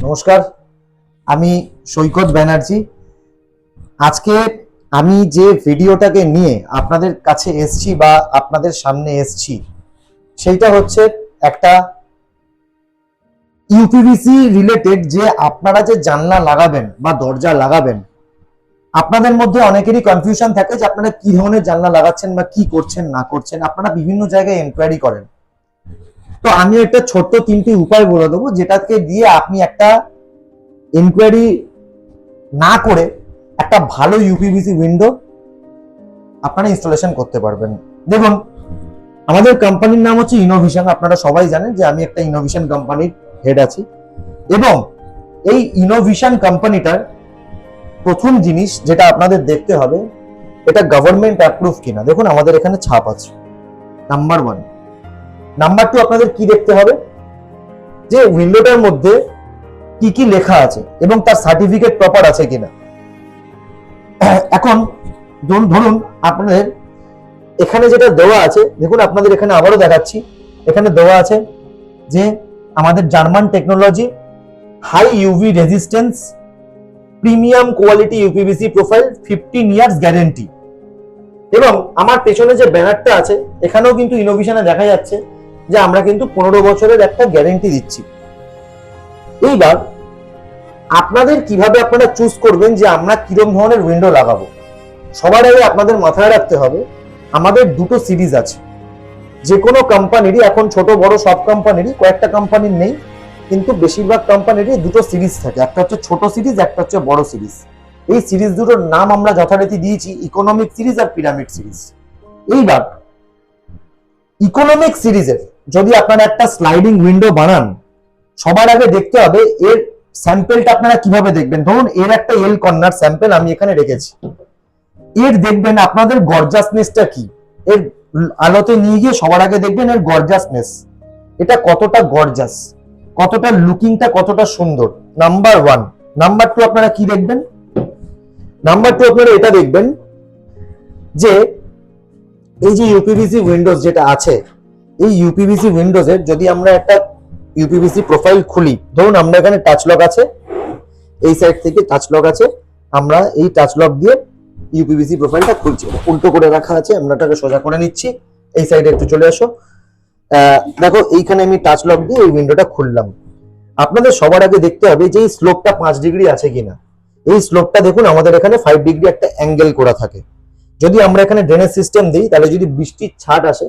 নমস্কার, আমি সৈকত ব্যানার্জি। আজকে আমি যে ভিডিওটাকে নিয়ে আপনাদের কাছে এসছি বা আপনাদের সামনে এসছি সেইটা হচ্ছে একটা ইউপিভিসি রিলেটেড, যে আপনারা যে জানলা লাগাবেন বা দরজা লাগাবেন, আপনাদের মধ্যে অনেকেরই কনফিউশন থাকে যে আপনারা কি ধরনের জানলা লাগাচ্ছেন বা কি করছেন না করছেন। আপনারা বিভিন্ন জায়গায় এনকোয়ারি করেন। তো আমি একটা ছোট্ট 3টি উপায় বলে দেবো, যেটাকে দিয়ে আপনি একটা এনকোয়ারি না করে একটা ভালো ইউপিভিসি উইন্ডো আপনারা ইনস্টলেশন করতে পারবেন। দেখুন, আমাদের কোম্পানির নাম হচ্ছে ইনোভিশন। আপনারা সবাই জানেন যে আমি একটা ইনোভিশন কোম্পানির হেড আছি, এবং এই ইনোভিশন কোম্পানিটার প্রথম জিনিস যেটা আপনাদের দেখতে হবে, এটা গভর্নমেন্ট অ্যাপ্রুভ কিনা। দেখুন, আমাদের এখানে ছাপ আছে, নাম্বার 1। নাম্বার 2, আপনাদের কি দেখতে হবে যে উইন্ডোটার মধ্যে কি কি লেখা আছে এবং তার সার্টিফিকেট প্রপার আছে কিনা। এখন ধরুন আপনাদের এখানে যেটা দেওয়া আছে, দেখুন আপনাদের এখানে আবারও দেখাচ্ছি, এখানে দেওয়া আছে যে আমাদের German technology, high UV resistance, premium quality UPVC profile, 15 years guarantee. এবং আমার পেছনে যে ব্যানারটা আছে এখানেও কিন্তু ইনোভেশনে দেখা যাচ্ছে যে আমরা কিন্তু 15 বছরের একটা গ্যারেন্টি দিচ্ছি। এইবার আপনাদের কিভাবে আপনারা চুজ করবেন যে আমরা কিরকম ধরনের উইন্ডো লাগাবো। সবার আগে আপনাদের মাথায় রাখতে হবে আমাদের দুটো সিরিজ আছে। যে কোনো কোম্পানিরই, এখন ছোট বড় সব কোম্পানিরই, কয়েকটা কোম্পানির নেই কিন্তু বেশিরভাগ কোম্পানিরই দুটো সিরিজ থাকে। একটা হচ্ছে ছোট সিরিজ, একটা হচ্ছে বড় সিরিজ। এই সিরিজ দুটোর নাম আমরা যথারীতি দিয়েছি ইকোনমিক সিরিজ আর পিরামিড সিরিজ। এইবার ইকোনমিক সিরিজের যদি আপনারা একটা স্লাইডিং উইন্ডো বানান, সবার আগে দেখতে হবে এর স্যাম্পেলটা আপনারা কিভাবে দেখবেন। ধরুন এর একটা এল কর্নার স্যাম্পেল আমি এখানে রেখেছি। এর দেখবেন আপনাদের গর্জাসনেসটা কি, এর আলোতে নিয়ে গিয়ে সবার আগে দেখবেন এর গর্জাসনেস, এটা কতটা গর্জাস, কতটা লুকিংটা কতটা সুন্দর, নাম্বার 1। নাম্বার 2, আপনারা কি দেখবেন? নাম্বার 2, আপনারা এটা দেখবেন যে এই যে ইউপিভিসি উইন্ডোজ যেটা আছে, এই ইউপিভিসি উইন্ডোজের যদি আমরা একটা ইউপিভিসি প্রোফাইল খুলি, ধরুন আমরা এখানে টাচ লক আছে, এই সাইড থেকে টাচ লক আছে, আমরা এই টাচ লক দিয়ে ইউপিভিসি প্রোফাইলটা খুলছি। উল্টো করে রাখা আছে, আমরা এটাকে সোজা করে নিচ্ছি। এই সাইডে একটু চলে আসো, দেখো এইখানে আমি টাচ লক দিয়ে এই উইন্ডোটা খুললাম। আপনাদের সবার আগে দেখতে হবে যে এই স্লোপটা 5 ডিগ্রি আছে কিনা। এই স্লোপটা দেখুন আমাদের এখানে 5 ডিগ্রি একটা অ্যাঙ্গেল করা থাকে। যদি আমরা এখানে ড্রেনেজ সিস্টেম দিই, তাহলে যদি বৃষ্টির ছাট আসে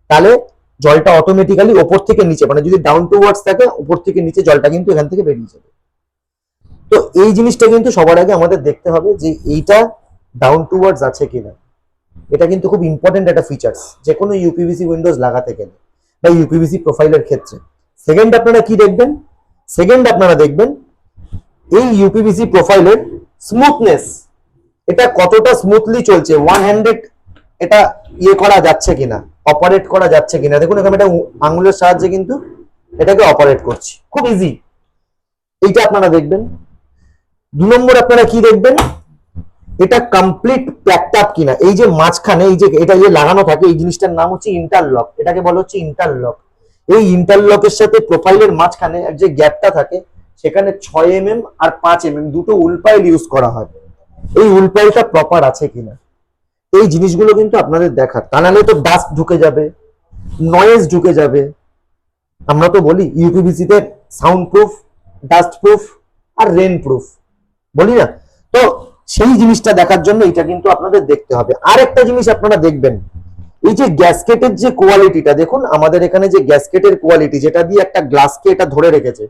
তাহলে জলটা অটোমেটিক্যালি ওপর থেকে নিচে, মানে যদি ডাউন টু ওয়ার্ডস থাকে ওপর থেকে নিচে জলটা কিন্তু এখান থেকে বেরিয়ে যাবে। তো এই জিনিসটা কিন্তু সবার আগে আমাদের দেখতে হবে যে এইটা ডাউন টু ওয়ার্ডস আছে কিনা। এটা কিন্তু খুব ইম্পর্টেন্ট একটা ফিচার্স যে কোনো ইউপিভিসি উইন্ডোজ লাগাতে গেলে বা ইউপিভিসি প্রোফাইলের ক্ষেত্রে। সেকেন্ড, আপনারা কি দেখবেন? সেকেন্ড, আপনারা দেখবেন এই ইউপিভিসি প্রোফাইলের স্মুথনেস, এটা কতটা স্মুথলি চলছে, ওয়ান হ্যান্ডেড এটা ইয়ে করা যাচ্ছে কিনা, অপারেট করা যাচ্ছে কিনা। দেখুন এখানে এটা আঙুলের সাহায্যে কিন্তু এটাকে অপারেট করছি, খুব ইজি। এইটা আপনারা দেখবেন। 2 নম্বর, আপনারা কি দেখবেন? এটা কমপ্লিট প্যাকড আপ কিনা। এই যে মাঝখানে এই যে এটা যে লাগানো থাকে, এই জিনিসটার নাম হচ্ছে ইন্টারলক, এটাকে বলা হচ্ছে ইন্টারলক। এই ইন্টারলকের সাথে প্রোফাইলের মাঝখানে যে গ্যাপটা থাকে সেখানে 6 mm আর 5 mm দুটো উলপাইল ইউজ করা হয়। এই উলপাইলটা প্রপার আছে কিনা, এই জিনিসগুলো কিন্তু আপনাদের দেখার। তা নাহলে তো ডাস্ট ঢুকে যাবে, নয়েজ ঢুকে যাবে। আমরা তো বলি ইউপিভিসি তে সাউন্ড প্রুফ, ডাস্ট প্রুফ আর রেন প্রুফ, বলি না? তো সেই জিনিসটা দেখার জন্য এটা কিন্তু আপনাদের দেখতে হবে। আর একটা জিনিস আপনারা দেখবেন, এই যে গ্যাসকেটের যে কোয়ালিটিটা, দেখুন আমাদের এখানে যে গ্যাসকেটের কোয়ালিটি, যেটা দিয়ে একটা গ্লাসকে এটা ধরে রেখেছে,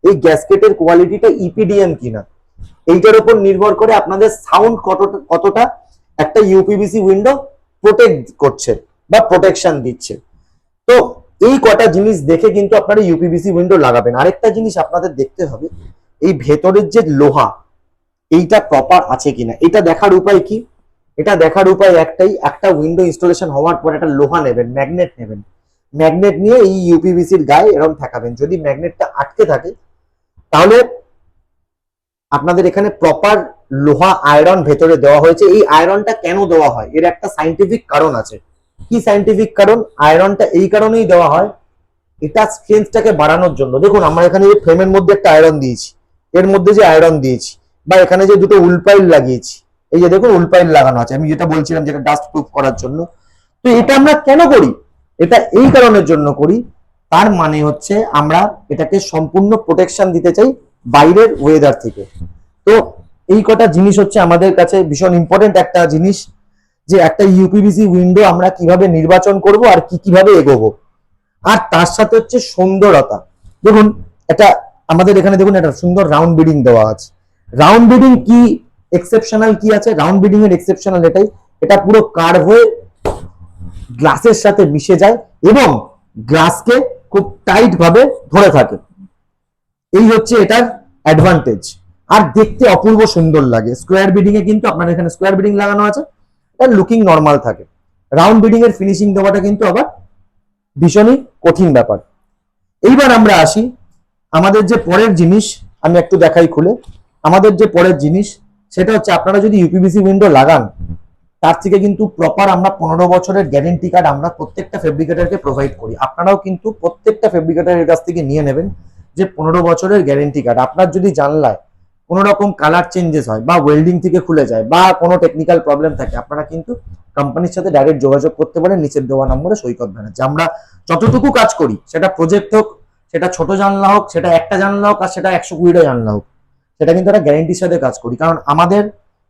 এই গ্যাসকেটের কোয়ালিটিটা ইপিডিএম কিনা, এইটার উপর নির্ভর করে আপনাদের সাউন্ড কতটা একটা ইউপিভিসি উইন্ডো প্রোটেক্ট করছে বা প্রোটেকশন দিচ্ছে। তো এই কটা জিনিস দেখে কিন্তু আপনারা ইউপিভিসি উইন্ডো লাগাবেন। আরেকটা জিনিস আপনাদের দেখতে হবে, এই ভেতরের যে লোহা, এইটা প্রপার আছে কিনা। এটা দেখার উপায় কি? এটা দেখার উপায় একটাই, একটা উইন্ডো ইনস্টলেশন হওয়ার পর একটা লোহা নেবেন, ম্যাগনেট নেবেন। ম্যাগনেট নিয়ে এই ইউপিভিসির গায়ে এরকম ঠেকাবেন। যদি ম্যাগনেটটা আটকে থাকে তাহলে আপনাদের এখানে প্রপার লোহা আয়রন ভেতরে দেওয়া হয়েছে। এই আয়রনটা কেন দেওয়া হয়, এর একটা সাইন্টিফিক কারণ আছে। কি সাইন্টিফিক কারণ? আয়রনটা এই কারণেই দেওয়া হয়, এটা স্ট্রেংথটাকে বাড়ানোর জন্য। দেখুন আমরা এখানে এই ফ্রেমের মধ্যে একটা আয়রন দিয়েছি, এর মধ্যে যে আয়রন দিয়েছি বা এখানে যে দুটো উলপাইল লাগিয়েছি, এই যে দেখুন উলপাইল লাগানো আছে, আমি যেটা বলছিলাম যেটা ডাস্ট প্রুফ করার জন্য। তো এটা আমরা কেন করি? এটা এই কারণের জন্য করি, তার মানে হচ্ছে আমরা এটাকে সম্পূর্ণ প্রোটেকশন দিতে চাই বাইরের ওয়েদার থেকে। তো এই কটা জিনিস হচ্ছে আমাদের কাছে ভীষণ ইম্পর্টেন্ট একটা জিনিস, যে একটা ইউপিভিসি উইন্ডো আমরা কিভাবে নির্বাচন করব আর কিভাবে এগোবো। আর তার সাথে হচ্ছে সুন্দরতা। দেখুন এটা আমাদের এখানে দেখুন একটা সুন্দর রাউন্ড বিডিং দেওয়া আছে। রাউন্ড বিডিং কি এক্সেপশনাল কি আছে? রাউন্ড বিডিং এর এক্সেপশনাল এটাই, এটা পুরো কার্ভ হয়ে গ্লাসের সাথে মিশে যায় এবং গ্লাসকে খুব টাইট ভাবে ধরে থাকে। এই হচ্ছে এটার অ্যাডভান্টেজ, আর দেখতে অপূর্ব সুন্দর লাগে। স্কোয়ার বিডিং এ কিন্তু আপনার এখানে স্কোয়ার বিডিং লাগানো আছে, এর লুকিং নর্মাল থাকে। রাউন্ড বিডিং এর ফিনিশিং দেওয়াটা কিন্তু আবার ভীষণই কঠিন ব্যাপার। এইবার আমরা আসি আমাদের যে পরের জিনিস, আমি একটু দেখাই খুলে। আমাদের যে পরের জিনিস সেটা হচ্ছে আপনারা যদি ইউপিভিসি উইন্ডো লাগান, তার থেকে কিন্তু প্রপার আমরা 15 বছরের গ্যারেন্টি কার্ড আমরা প্রত্যেকটা ফেব্রিকেটরকে প্রোভাইড করি। আপনারাও কিন্তু প্রত্যেকটা ফেব্রিকেটরের কাছ থেকে নিয়ে নেবেন যে 15 বছরের গ্যারেন্টি কার্ড। আপনার যদি জানলায় কোনো রকম কালার চেঞ্জেস হয় বা ওয়েল্ডিং থেকে খুলে যায় বা কোনো টেকনিক্যাল প্রবলেম থাকে, আপনারা কিন্তু কোম্পানির সাথে ডাইরেক্ট যোগাযোগ করতে পারেন নিচের দেওয়া নম্বরে সৈকত ব্যানার্জি। আমরা যতটুকু কাজ করি, সেটা প্রজেক্ট হোক, সেটা ছোট জানলা হোক, সেটা একটা জানলা হোক, আর সেটা 120টা জানলা হোক, সেটা কিন্তু একটা গ্যারেন্টির সাথে কাজ করি। কারণ আমাদের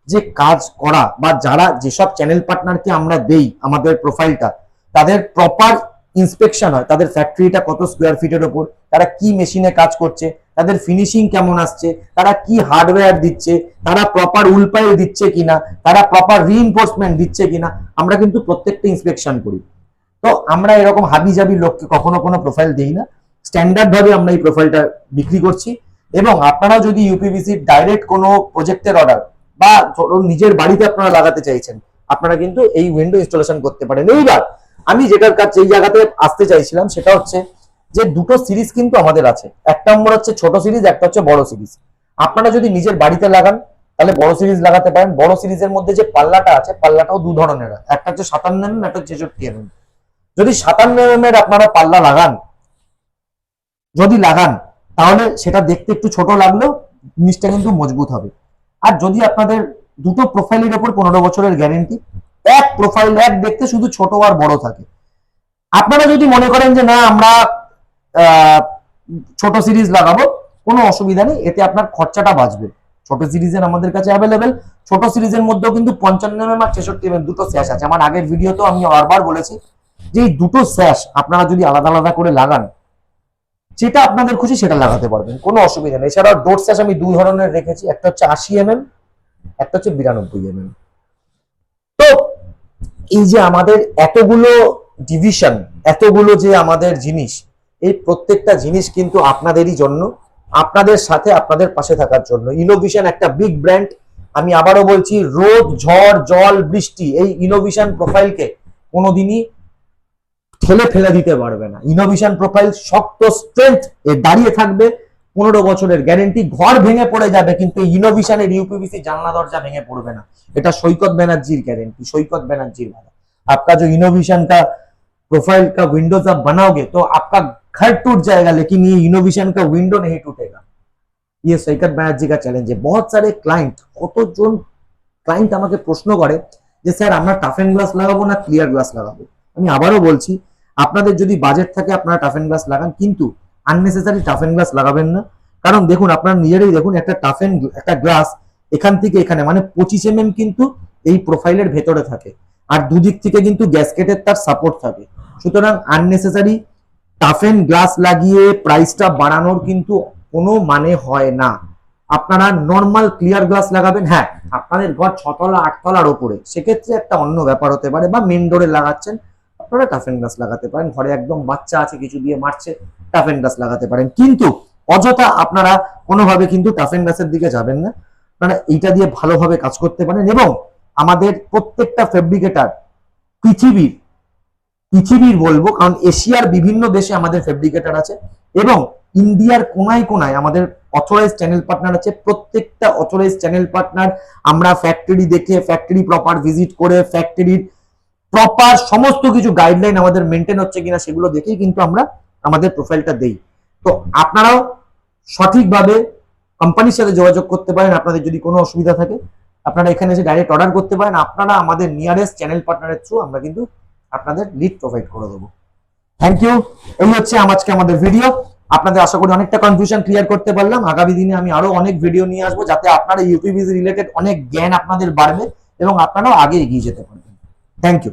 যে কাজ করা বা যারা যেসব চ্যানেল পার্টনারকে আমরা দেই আমাদের প্রোফাইলটা, তাদের প্রপার ইন্সপেকশন হয়, তাদের ফ্যাক্টরিটা কত স্কোয়ার ফিটের ওপর, তারা কি মেশিনে কাজ করছে, তাদের ফিনিশিং কেমন আসছে, তারা কি হার্ডওয়্যার দিচ্ছে, তারা প্রপার উলপাইল দিচ্ছে কিনা, তারা প্রপার রিইনফোর্সমেন্ট দিচ্ছে কিনা, আমরা কিন্তু প্রত্যেকটা ইন্সপেকশন করি। তো আমরা এরকম হাবিজাবি লোককে কখনো কোনো প্রোফাইল দেই না, স্ট্যান্ডার্ড ভাবে আমরা এই প্রোফাইলটা বিক্রি করছি। এবং আপনারা যদি ইউপিভিসি ডাইরেক্ট কোনো প্রজেক্টের অর্ডার বা ধরুন নিজের বাড়িতে আপনারা লাগাতে চাইছেন, আপনারা কিন্তু এই উইন্ডো ইনস্টলেশন করতে পারেন। এইবার আমি যেটার কাছে এই জায়গাতে আসতে চাইছিলাম সেটা হচ্ছে যে দুটো সিরিজ কিন্তু আমাদের আছে, একটা নম্বর হচ্ছে ছোট সিরিজ, একটা হচ্ছে বড় সিরিজ। আপনারা যদি নিজের বাড়িতে লাগান তাহলে বড় সিরিজ লাগাতে পারেন। বড় সিরিজের মধ্যে যে পাল্লাটা আছে, পাল্লাটাও দু ধরনের, একটা হচ্ছে 57mm, একটা হচ্ছে 63mm। যদি 57mm এর আপনারা পাল্লা লাগান, যদি লাগান তাহলে সেটা দেখতে একটু ছোট লাগলেও জিনিসটা কিন্তু মজবুত হবে। আর যদি আপনাদের দুটো প্রোফাইলের উপর 15 বছরের গ্যারেন্টি, এক প্রোফাইল এক দেখতে শুধু ছোট আর বড় থাকে। আপনারা যদি মনে করেন যে না আমরা ছোট সিরিজ লাগাবো, কোনো অসুবিধা নেই, এতে আপনার খরচাটা বাঁচবে। ছোট সিরিজের আমাদের কাছে অ্যাভেলেবেল। ছোট সিরিজের মধ্যেও কিন্তু 55mm আর 66mm দুটো স্যাশ আছে। আমার আগের ভিডিওতেও আমি বারবার বলেছি যে এই দুটো স্যাশ আপনারা যদি আলাদা আলাদা করে লাগান, যেটা আপনাদের খুশি সেটা লাগাতে পারবেন, কোনো অসুবিধা নেই। এছাড়াও ডোর স্যাশ আমি দুই ধরনের রেখেছি, একটা হচ্ছে 80mm, একটা হচ্ছে 92mm। তো এই যে আমাদের এতগুলো ডিভিশন, এতগুলো যে আমাদের জিনিস, এই প্রত্যেকটা জিনিস কিন্তু আপনাদেরই জন্য, আপনাদের সাথে আপনাদের পাশে থাকার জন্য। ইনোভিশন একটা বিগ ব্র্যান্ড। আমি আবারও বলছি, রোদ ঝড় জল বৃষ্টি এই ইনোভিশন প্রোফাইলকে কোনোদিনই ঠেলে ফেলে দিতে পারবে না। ইনোভিশন প্রোফাইল শক্ত স্ট্রেংথ এ দাঁড়িয়ে থাকবে, 15 বছরের গ্যারেন্টি। ঘর ভেঙে পড়ে যাবে কিন্তু ইনোভিশনের ইউপিভিসি জানলা দরজা ভেঙে পড়বে না, এটা সৈকত ব্যানার্জির গ্যারেंटी, सैकत बनर्जी वाला। आपका जो इनोवेशन का प्रोफाइल का विंडोज आप बनाओगे तो आपका घर टूट जाएगा, लेकिन ये इनोवेशन का विंडो नहीं टूटेगा। ये सैकत बनर्जी का चैलेंज है। बहुत सारे क्लाइंट, কতজন ক্লায়েন্ট আমাকে প্রশ্ন করে যে স্যার আমরা টাফ এন্ড গ্লাস লাগাবো না ক্লিয়ার গ্লাস লাগাবো। আমি আবারও বলছি, আপনাদের যদি বাজেট থাকে আপনারা টাফ এন্ড গ্লাস লাগান, কিন্তু আননেসেসারি টাফ এন্ড গ্লাস লাগাবেন না। কারণ দেখুন আপনারা নিজেরাই দেখুন, একটা গ্লাস এখান থেকে এখানে মানে 25mm কিন্তু এই প্রোফাইলের ভেতরে থাকে, আর দুদিক থেকে কিন্তু গ্যাসকেটের তার সাপোর্ট থাকে। সুতরাং আননেসেসারি টাফ এন্ড গ্লাস লাগিয়ে প্রাইসটা বাড়ানোর কিন্তু কোনো মানে হয় না। আপনারা নর্মাল ক্লিয়ার গ্লাস লাগাবেন। হ্যাঁ, আপনাদের ঘর 6 তলা 8 তলার উপরে, সেক্ষেত্রে একটা অন্য ব্যাপার হতে পারে, বা মেন ডোরে লাগাচ্ছেন আপনারা টাফ এন্ড গ্লাস লাগাতে পারেন। ঘরে একদম বাচ্চা আছে কিছু দিয়ে মারছে, টাফ এন্ড গ্লাস লাগাতে পারেন, কিন্তু অযথা আপনারা কোনোভাবে কিন্তু টাফ এন্ড গ্লাসের দিকে যাবেন না। আপনারা এইটা দিয়ে ভালোভাবে কাজ করতে পারেন। এবং আমাদের প্রত্যেকটা ফেব্রিকেটার পৃথিবীর বলবো, কারণ এশিয়ার বিভিন্ন দেশে আমাদের ফেব্রিকেটার আছে এবং ইন্ডিয়ার কোনায় কোনায় আমাদের অথরাইজ চ্যানেল পার্টনার আছে। প্রত্যেকটা অথরাইজ চ্যানেল পার্টনার আমরা ফ্যাক্টরি দেখে, ফ্যাক্টরি প্রপার ভিজিট করে, ফ্যাক্টরির প্রপার সমস্ত কিছু গাইডলাইন আমাদের মেনটেন হচ্ছে কিনা সেগুলো দেখেই কিন্তু আমরা আমাদের প্রোফাইলটা দেই। তো আপনারাও সঠিকভাবে কোম্পানির সাথে যোগাযোগ করতে পারেন আপনাদের যদি কোনো অসুবিধা থাকে। আপনারা এখানে এসে ডাইরেক্ট অর্ডার করতে পারেন। আপনারা আমাদের নিয়ারেস্ট চ্যানেল পার্টনারের থ্রু আমরা কিন্তু আপনাদের লিড প্রোভাইড করে দেবো। Thank you. এই হচ্ছে আজকে আমাদের ভিডিও। আপনাদের আশা করি অনেকটা কনফিউশন ক্লিয়ার করতে পারলাম। আগামী দিনে আমি আরো অনেক ভিডিও নিয়ে আসবো, যাতে আপনারা ইউপিভিসি রিলেটেড অনেক জ্ঞান আপনাদের বাড়বে এবং আপনারাও আগে এগিয়ে যেতে পারবেন। Thank you.